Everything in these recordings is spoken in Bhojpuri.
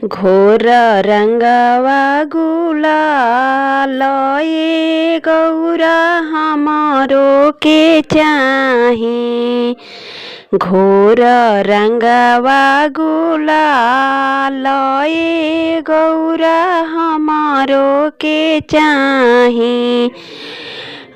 घोर रंगवा गुलाल ये गौरा हमारो के चाही। घोर रंगवा गुलाल ये गौरा हमारो के चाही।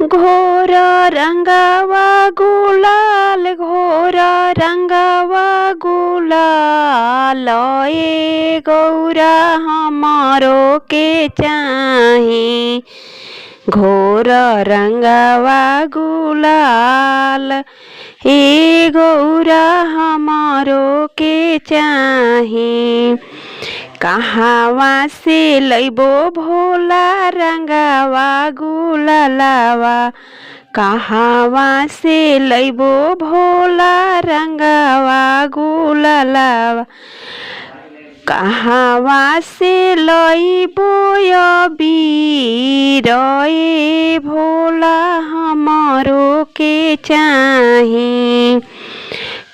घोर रंगवा गुलाल घोर रंगवा गुलाल ये गौरा हमारो के चाही। घोर रंगवा गुलाल ये गौरा हमारो के चाही। कहवा से लैबो भोला रंगवा गुलालवा। कहवा से लैबो भोला रंगवा गुलालवा। कहवा से लैबो अबीर ये भोला हमारो के चाही।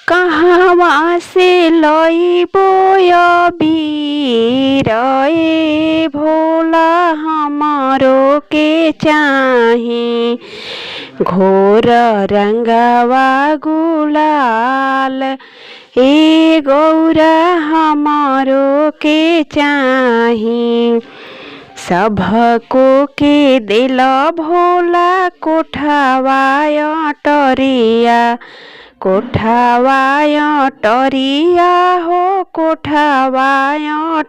कहवा से लैबो अबीर ये भोला हमारो के चाही। घोर रंगवा गुलाल ये गौरा हमारो के चाही। सबको के दिल भोला कोठावा टरिया। कोठावा टरिया हो कोठावा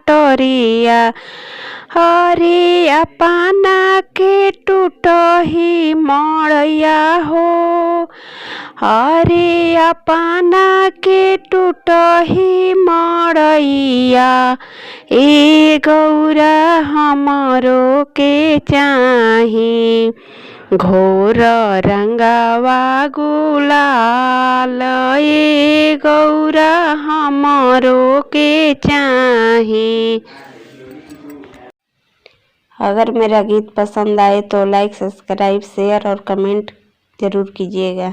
टरिया। हरे अपना के टूटही मड़ैया हो। हरे अपना के टूटही मड़ैया ए गौरा हमारो के चाही। घोर रंगवा गुलाल ये गौरा हमारो के चाही। अगर मेरा गीत पसंद आए तो लाइक सब्सक्राइब शेयर और कमेंट ज़रूर कीजिएगा।